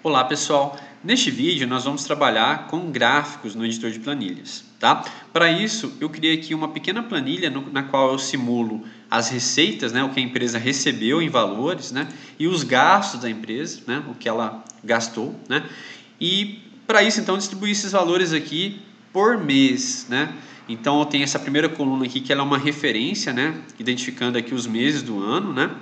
Olá pessoal, neste vídeo nós vamos trabalhar com gráficos no editor de planilhas, tá? Para isso eu criei aqui uma pequena planilha na qual eu simulo as receitas, né, o que a empresa recebeu em valores, né, e os gastos da empresa, né, o que ela gastou, né, e para isso então eu distribuí esses valores aqui por mês, né. Então eu tenho essa primeira coluna aqui que ela é uma referência, né, identificando aqui os meses do ano, né.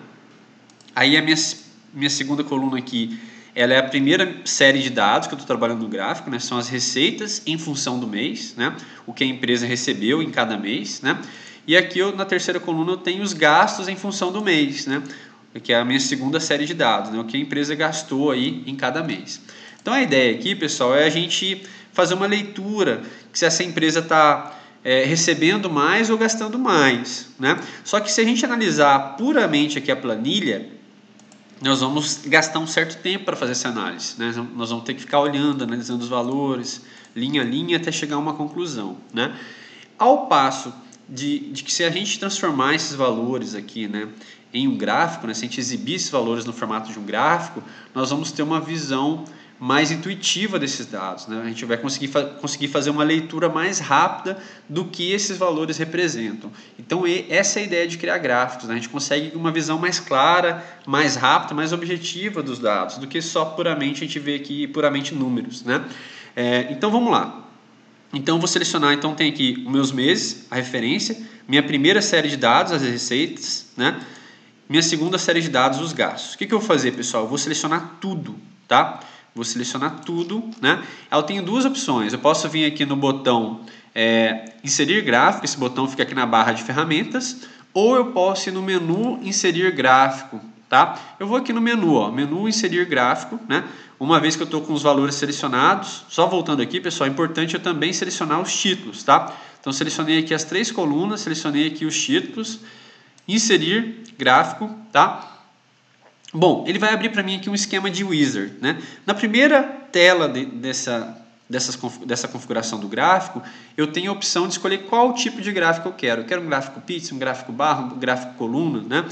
Aí a minha segunda coluna aqui, ela é a primeira série de dados que eu estou trabalhando no gráfico, né? São as receitas em função do mês, né? O que a empresa recebeu em cada mês, né? E aqui na terceira coluna eu tenho os gastos em função do mês, né? Que é a minha segunda série de dados, né? O que a empresa gastou aí em cada mês. Então a ideia aqui, pessoal, é a gente fazer uma leitura que se essa empresa está recebendo mais ou gastando mais, né? Só que se a gente analisar puramente aqui a planilha, nós vamos gastar um certo tempo para fazer essa análise, né? Nós vamos ter que ficar olhando, analisando os valores, linha a linha, até chegar a uma conclusão, né? Ao passo de que se a gente transformar esses valores aqui, né, em um gráfico, né, se a gente exibir esses valores no formato de um gráfico, nós vamos ter uma visão mais intuitiva desses dados, né? A gente vai conseguir fazer uma leitura mais rápida do que esses valores representam. Então essa é a ideia de criar gráficos, né? A gente consegue uma visão mais clara, mais rápida, mais objetiva dos dados, do que só puramente a gente vê aqui puramente números, né? Então vamos lá. Então eu vou selecionar, então tem aqui os meus meses, a referência, minha primeira série de dados, as receitas, né? Minha segunda série de dados, os gastos. O que eu vou fazer, pessoal? Eu vou selecionar tudo, tá? Vou selecionar tudo, né? Eu tenho duas opções. Eu posso vir aqui no botão inserir gráfico, esse botão fica aqui na barra de ferramentas, ou eu posso ir no menu inserir gráfico, tá? Eu vou aqui no menu, ó, menu inserir gráfico, né? Uma vez que eu estou com os valores selecionados, só voltando aqui, pessoal, é importante eu também selecionar os títulos, tá? Então selecionei aqui as três colunas, selecionei aqui os títulos, inserir gráfico, tá? Bom, ele vai abrir para mim aqui um esquema de wizard, né? Na primeira tela dessa configuração do gráfico, eu tenho a opção de escolher qual tipo de gráfico eu quero. Eu quero um gráfico pizza, um gráfico barra, um gráfico coluna, né?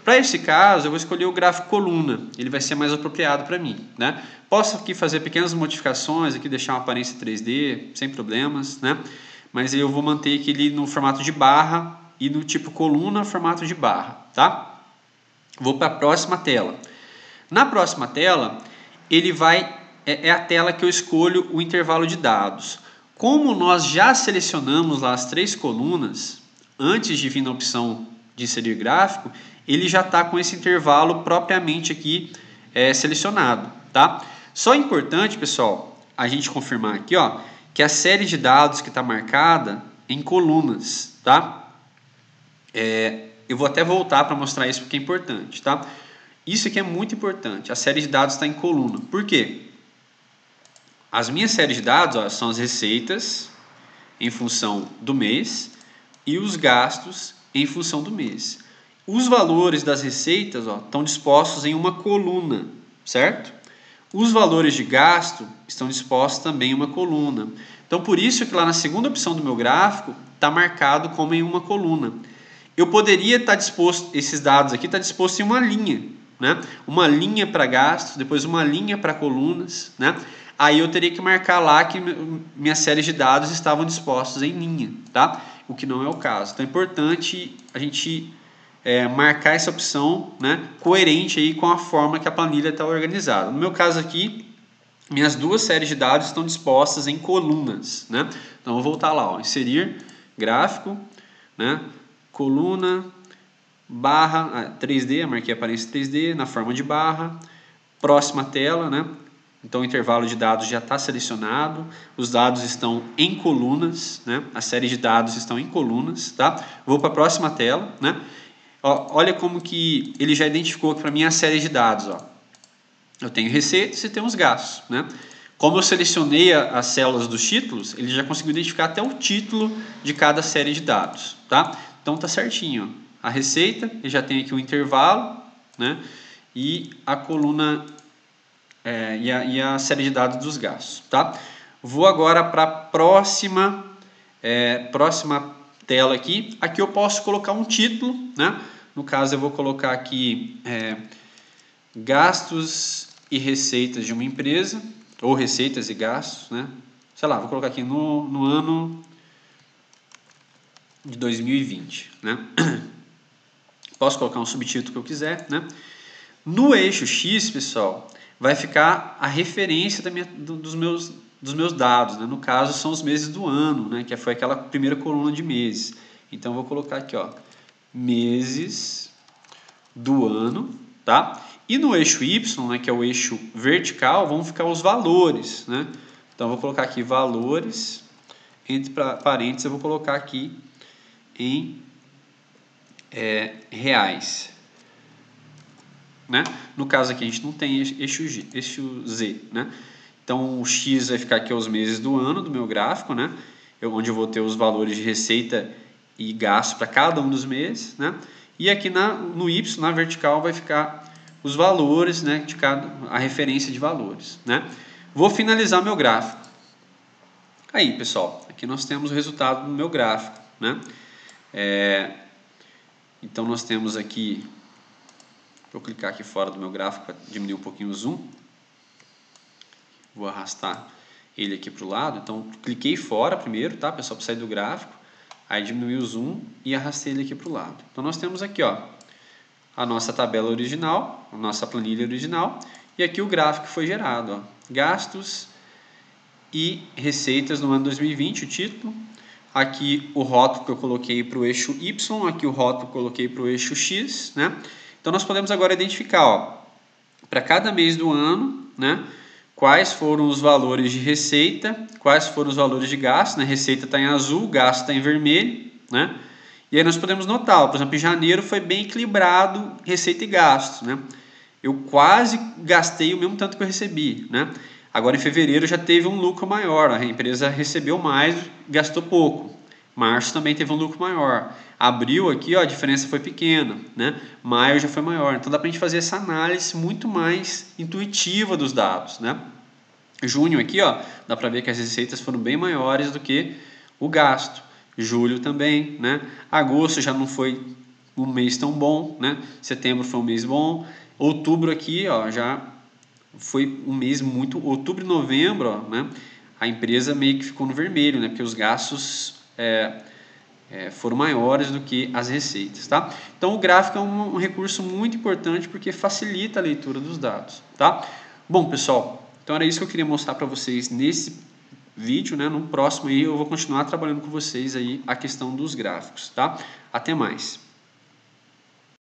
Para esse caso, eu vou escolher o gráfico coluna, ele vai ser mais apropriado para mim, né? Posso aqui fazer pequenas modificações, aqui deixar uma aparência 3D, sem problemas, né? Mas eu vou manter aqui ele no formato de barra e no tipo coluna, formato de barra, tá? Vou para a próxima tela. Na próxima tela, ele é a tela que eu escolho o intervalo de dados. Como nós já selecionamos lá as três colunas, antes de vir na opção de inserir gráfico, ele já está com esse intervalo propriamente aqui selecionado, tá? Só é importante, pessoal, a gente confirmar aqui, ó, que a série de dados que está marcada em colunas, tá? Eu vou até voltar para mostrar isso porque é importante, tá? Isso aqui é muito importante. A série de dados está em coluna. Por quê? As minhas séries de dados, ó, são as receitas em função do mês e os gastos em função do mês. Os valores das receitas, ó, estão dispostos em uma coluna, certo? Os valores de gasto estão dispostos também em uma coluna. Então, por isso que lá na segunda opção do meu gráfico está marcado como em uma coluna. Eu poderia estar disposto, esses dados aqui está disposto em uma linha, né? Uma linha para gastos, depois uma linha para colunas, né? Aí eu teria que marcar lá que minhas séries de dados estavam dispostos em linha, tá? O que não é o caso. Então é importante a gente marcar essa opção, né, coerente aí com a forma que a planilha está organizada. No meu caso aqui, minhas duas séries de dados estão dispostas em colunas, né? Então eu vou voltar lá, ó, inserir gráfico, né? Coluna, barra, 3D, marquei a aparência 3D na forma de barra, próxima tela, né? Então o intervalo de dados já está selecionado, os dados estão em colunas, né? A série de dados estão em colunas, tá? Vou para a próxima tela, né? Ó, olha como que ele já identificou para mim a série de dados, ó. Eu tenho receitas e tenho os gastos, né? Como eu selecionei as células dos títulos, ele já conseguiu identificar até o título de cada série de dados, tá? Então tá certinho, ó. A receita, ele já tem aqui o intervalo, né? E a coluna e a série de dados dos gastos, tá? Vou agora para a próxima tela aqui. Aqui eu posso colocar um título, né? No caso eu vou colocar aqui gastos e receitas de uma empresa, ou receitas e gastos, né? Sei lá, vou colocar aqui no ano de 2020, né? Posso colocar um subtítulo que eu quiser, né? No eixo X, pessoal, vai ficar a referência dos meus dados, né? No caso, são os meses do ano, né? Que foi aquela primeira coluna de meses. Então, eu vou colocar aqui, ó, meses do ano, tá? E no eixo Y, né, que é o eixo vertical, vão ficar os valores, né? Então, eu vou colocar aqui valores, entre parênteses, eu vou colocar aqui em reais, né? No caso aqui a gente não tem eixo Z, né? Então o X vai ficar aqui os meses do ano do meu gráfico, né? Onde eu vou ter os valores de receita e gasto para cada um dos meses, né? E aqui no Y, na vertical, vai ficar os valores, né? A referência de valores, né? Vou finalizar meu gráfico. Aí, pessoal, aqui nós temos o resultado do meu gráfico, né? Então nós temos aqui, vou clicar aqui fora do meu gráfico para diminuir um pouquinho o zoom. Vou arrastar ele aqui para o lado. Então cliquei fora primeiro, tá, pessoal, para sair do gráfico. Aí diminui o zoom e arrastei ele aqui para o lado. Então nós temos aqui, ó, a nossa tabela original, a nossa planilha original. E aqui o gráfico que foi gerado, ó, gastos e receitas no ano 2020, o título. Aqui o rótulo que eu coloquei para o eixo Y, aqui o rótulo que eu coloquei para o eixo X, né? Então nós podemos agora identificar, ó, para cada mês do ano, né, quais foram os valores de receita, quais foram os valores de gasto, né? Receita está em azul, gasto está em vermelho, né? E aí nós podemos notar, ó, por exemplo, em janeiro foi bem equilibrado receita e gasto, né? Eu quase gastei o mesmo tanto que eu recebi, né? Agora em fevereiro já teve um lucro maior, a empresa recebeu mais, gastou pouco. Março também teve um lucro maior. Abril aqui, ó, a diferença foi pequena, né? Maio já foi maior. Então dá para a gente fazer essa análise muito mais intuitiva dos dados, né? Junho aqui, ó, dá para ver que as receitas foram bem maiores do que o gasto. Julho também, né? Agosto já não foi um mês tão bom, né? Setembro foi um mês bom. Outubro aqui, ó, já foi um mês muito... Outubro e novembro, ó, né? A empresa meio que ficou no vermelho, né? Porque os gastos foram maiores do que as receitas, tá? Então o gráfico é um recurso muito importante porque facilita a leitura dos dados, tá? Bom, pessoal, então era isso que eu queria mostrar para vocês nesse vídeo, né? No próximo aí eu vou continuar trabalhando com vocês aí a questão dos gráficos, tá? Até mais!